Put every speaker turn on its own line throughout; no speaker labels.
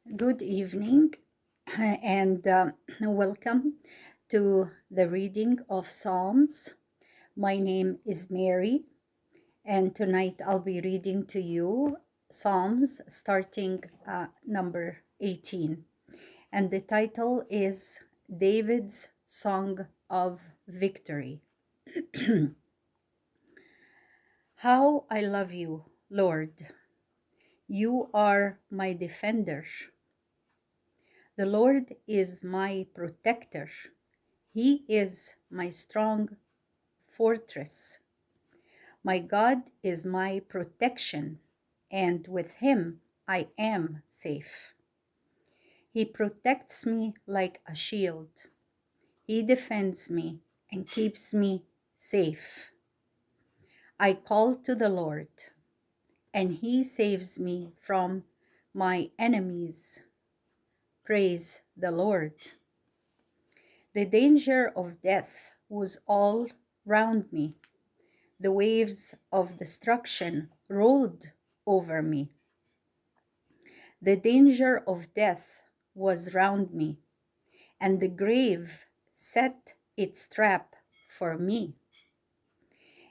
Good evening and welcome to the reading of Psalms. My name is Mary, and tonight I'll be reading to you Psalms starting number 18. And the title is David's Song of Victory. How I love you, Lord. You are my defender. The Lord is my protector. He is my strong fortress. My God is my protection, and with him I am safe. He protects me like a shield. He defends me and keeps me safe. I call to the Lord, and he saves me from my enemies. Praise the Lord. The danger of death was all round me. The waves of destruction rolled over me. The danger of death was round me, and the grave set its trap for me.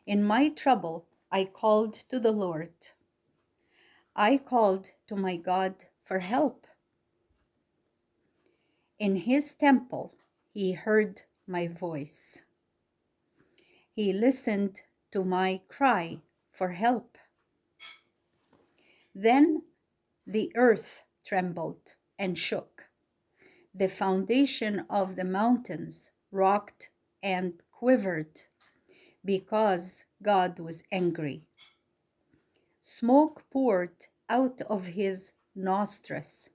In my trouble, I called to the Lord. I called to my God for help. In his temple, he heard my voice. He listened to my cry for help. Then the earth trembled and shook. The foundation of the mountains rocked and quivered because God was angry. Smoke poured out of his nostrils,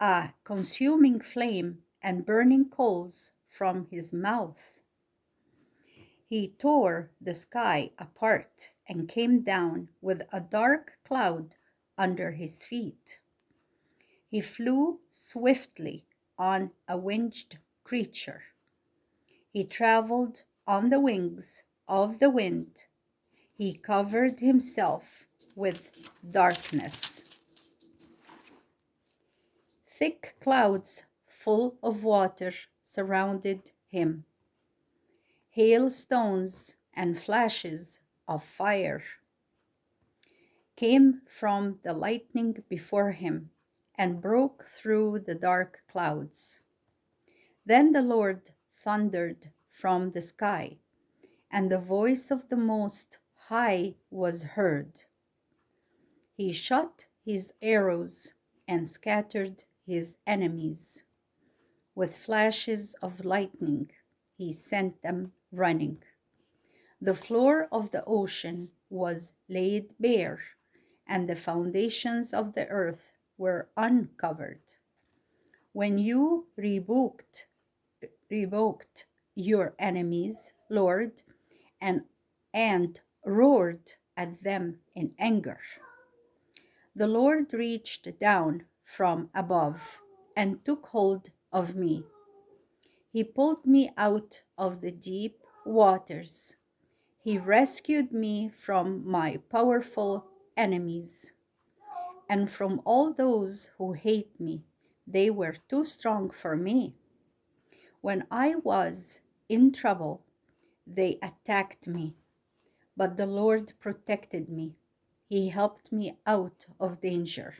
a consuming flame and burning coals from his mouth. He tore the sky apart and came down with a dark cloud under his feet. He flew swiftly on a winged creature. He traveled on the wings of the wind. He covered himself with darkness. Thick clouds full of water surrounded him. Hailstones and flashes of fire came from the lightning before him and broke through the dark clouds. Then the Lord thundered from the sky, and the voice of the Most High was heard. He shot his arrows and scattered his enemies. With flashes of lightning, he sent them running. The floor of the ocean was laid bare, and the foundations of the earth were uncovered. When you rebuked your enemies, Lord, and roared at them in anger, the Lord reached down from above and took hold of me. He pulled me out of the deep waters. He rescued me from my powerful enemies and from all those who hate me. They were too strong for me. When I was in trouble, they attacked me, but the Lord protected me. He helped me out of danger.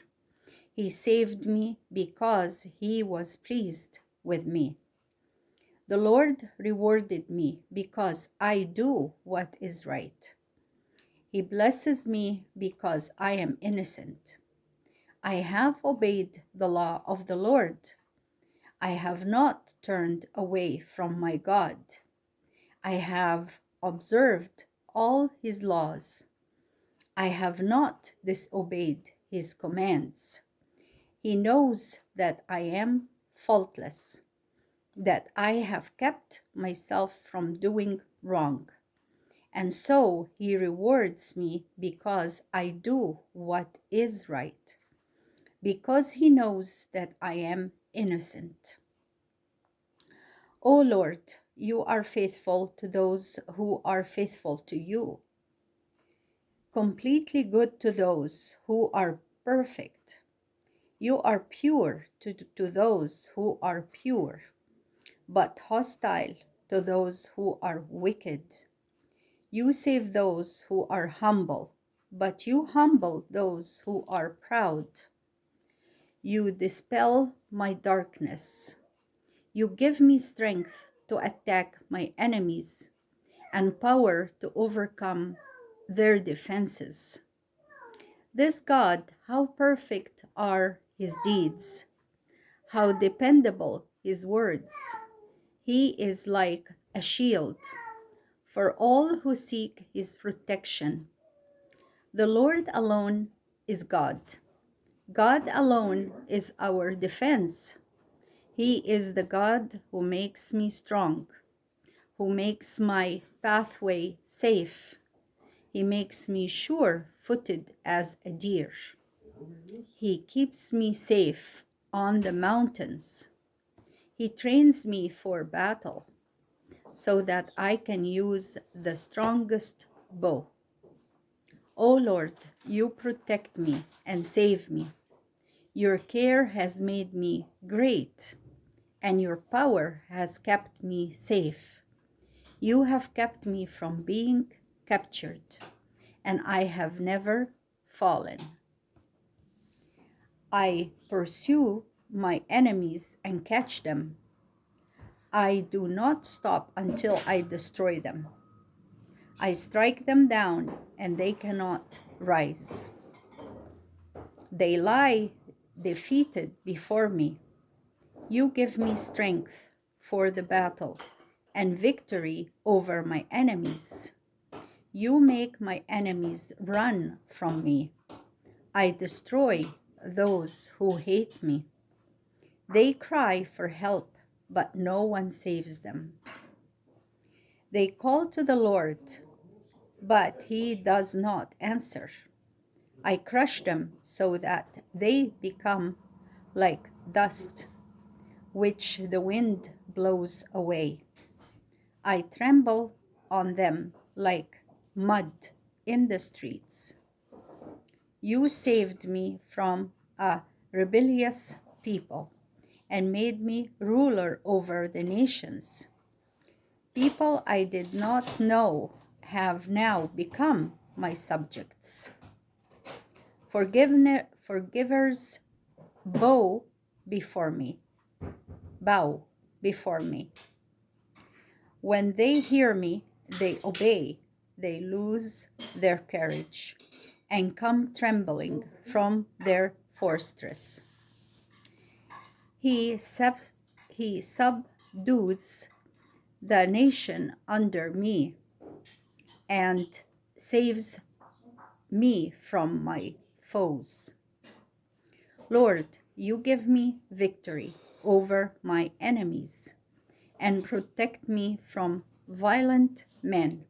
He saved me because he was pleased with me. The Lord rewarded me because I do what is right. He blesses me because I am innocent. I have obeyed the law of the Lord. I have not turned away from my God. I have observed all his laws. I have not disobeyed his commands. He knows that I am faultless, that I have kept myself from doing wrong. And so he rewards me because I do what is right, because he knows that I am innocent. O Lord, you are faithful to those who are faithful to you, completely good to those who are perfect. You are pure to those who are pure, but hostile to those who are wicked. You save those who are humble, but you humble those who are proud. You dispel my darkness. You give me strength to attack my enemies and power to overcome their defenses. This God, how perfect are his deeds, how dependable his words. He is like a shield for all who seek his protection. The Lord alone is God. God alone is our defense. He is the God who makes me strong, who makes my pathway safe. He makes me sure-footed as a deer. He keeps me safe on the mountains. He trains me for battle so that I can use the strongest bow. O Lord, you protect me and save me. Your care has made me great, and your power has kept me safe. You have kept me from being captured, and I have never fallen. I pursue my enemies and catch them. I do not stop until I destroy them. I strike them down, and they cannot rise. They lie defeated before me. You give me strength for the battle and victory over my enemies. You make my enemies run from me. I destroy those who hate me. They cry for help, but no one saves them. They call to the Lord, but he does not answer. I crush them so that they become like dust, which the wind blows away. I tremble on them like mud in the streets. You saved me from a rebellious people and made me ruler over the nations. People I did not know have now become my subjects. Forgivers bow before me. Bow before me. When they hear me, they obey. They lose their courage and come trembling from their fortress. He subdues the nation under me and saves me from my foes. Lord, you give me victory over my enemies and protect me from violent men.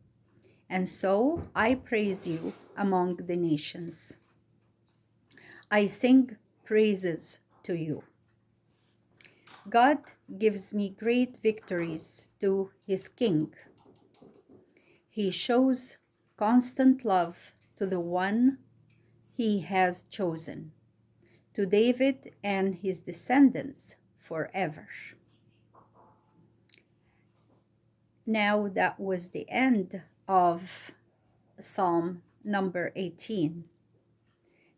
And so I praise you among the nations. I sing praises to you. God gives me great victories to his king. He shows constant love to the one he has chosen, to David and his descendants forever. Now that was the end of Psalm number 18.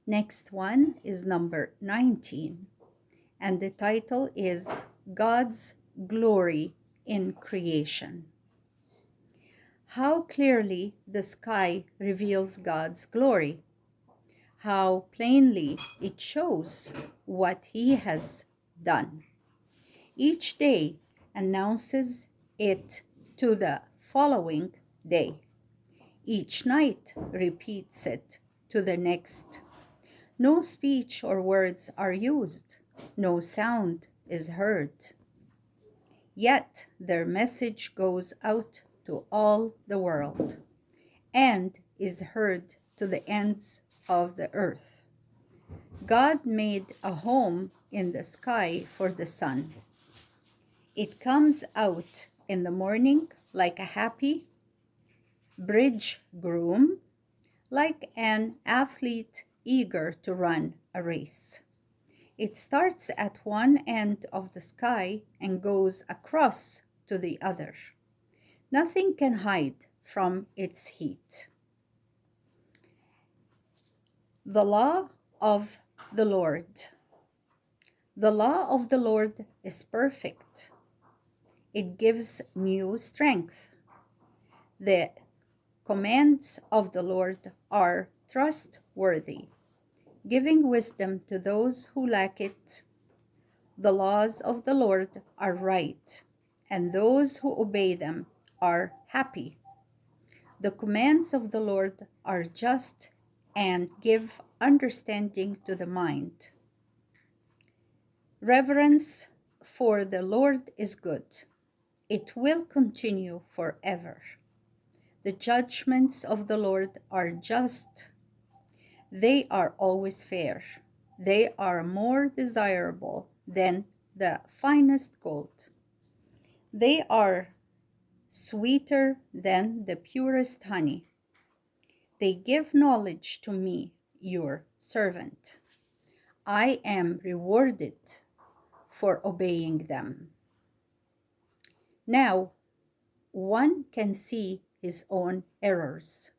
Next one is number 19, and the title is God's Glory in Creation. How clearly the sky reveals God's glory. How plainly it shows what he has done. Each day announces it to the following day. Each night repeats it to the next. No speech or words are used. No sound is heard. Yet their message goes out to all the world and is heard to the ends of the earth. God made a home in the sky for the sun. It comes out in the morning like a happy bridegroom, like an athlete eager to run a race. It starts at one end of the sky and goes across to the other. Nothing can hide from its heat. The law of the Lord. The law of the Lord is perfect. It gives new strength. The commands of the Lord are trustworthy, giving wisdom to those who lack it. The laws of the Lord are right, and those who obey them are happy. The commands of the Lord are just and give understanding to the mind. Reverence for the Lord is good. It will continue forever. The judgments of the Lord are just. They are always fair. They are more desirable than the finest gold. They are sweeter than the purest honey. They give knowledge to me, your servant. I am rewarded for obeying them. Now, one can see his own errors.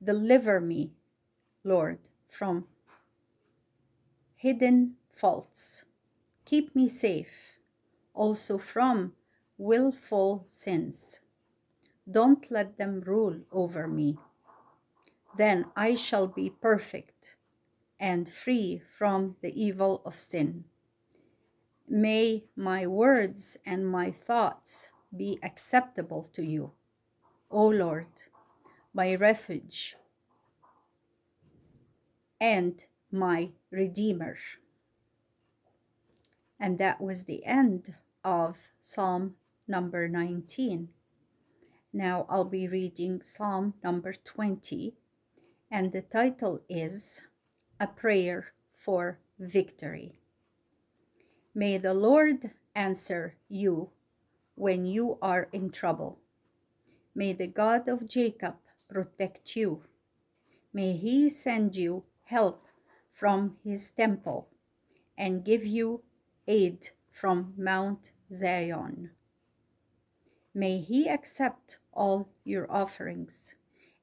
Deliver me, Lord, from hidden faults. Keep me safe, also from willful sins. Don't let them rule over me. Then I shall be perfect and free from the evil of sin. May my words and my thoughts be acceptable to you, O Lord, my refuge and my Redeemer. And that was the end of Psalm number 19. Now I'll be reading Psalm number 20, and the title is A Prayer for Victory. May the Lord answer you when you are in trouble. May the God of Jacob protect you. May he send you help from his temple and give you aid from Mount Zion. May he accept all your offerings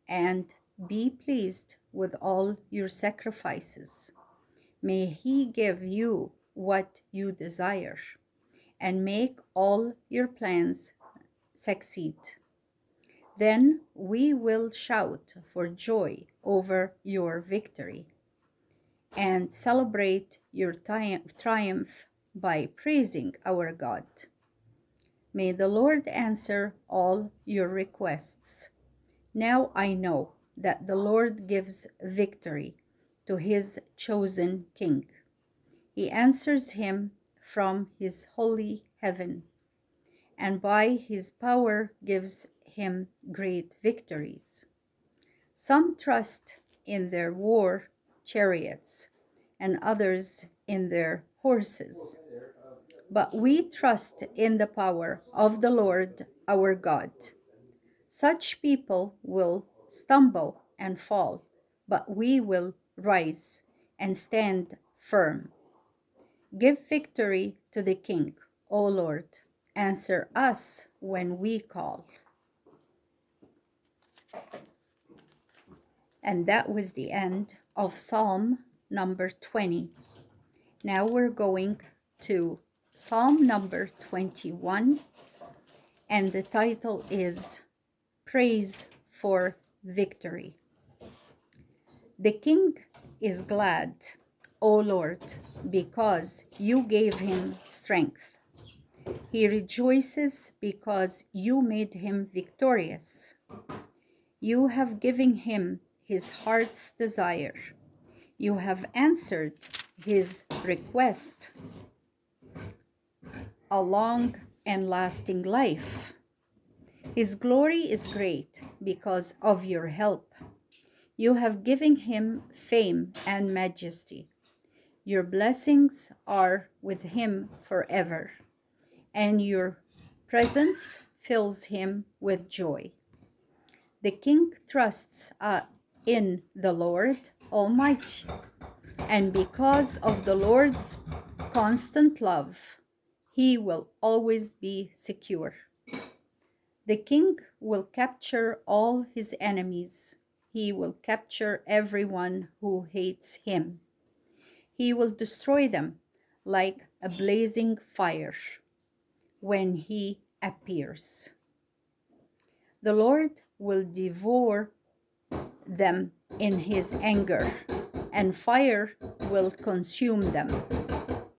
and be pleased with all your sacrifices. May he give you what you desire and make all your plans succeed. Then we will shout for joy over your victory and celebrate your triumph by praising our God. May the Lord answer all your requests. Now I know that the Lord gives victory to his chosen king. He answers him from his holy heaven, and by his power gives him great victories. Some trust in their war chariots, and others in their horses. But we trust in the power of the Lord our God. Such people will stumble and fall, but we will rise and stand firm. Give victory to the King, O Lord. Answer us when we call. And that was the end of Psalm number 20. Now we're going to Psalm number 21, and the title is Praise for Victory. The king is glad, O Lord, because you gave him strength. He rejoices because you made him victorious. You have given him his heart's desire. You have answered his request, a long and lasting life. His glory is great because of your help. You have given him fame and majesty. Your blessings are with him forever, and your presence fills him with joy. The king trusts in the Lord Almighty. And because of the Lord's constant love, he will always be secure. The king will capture all his enemies. He will capture everyone who hates him. He will destroy them like a blazing fire when he appears. The Lord will devour them in his anger, and fire will consume them.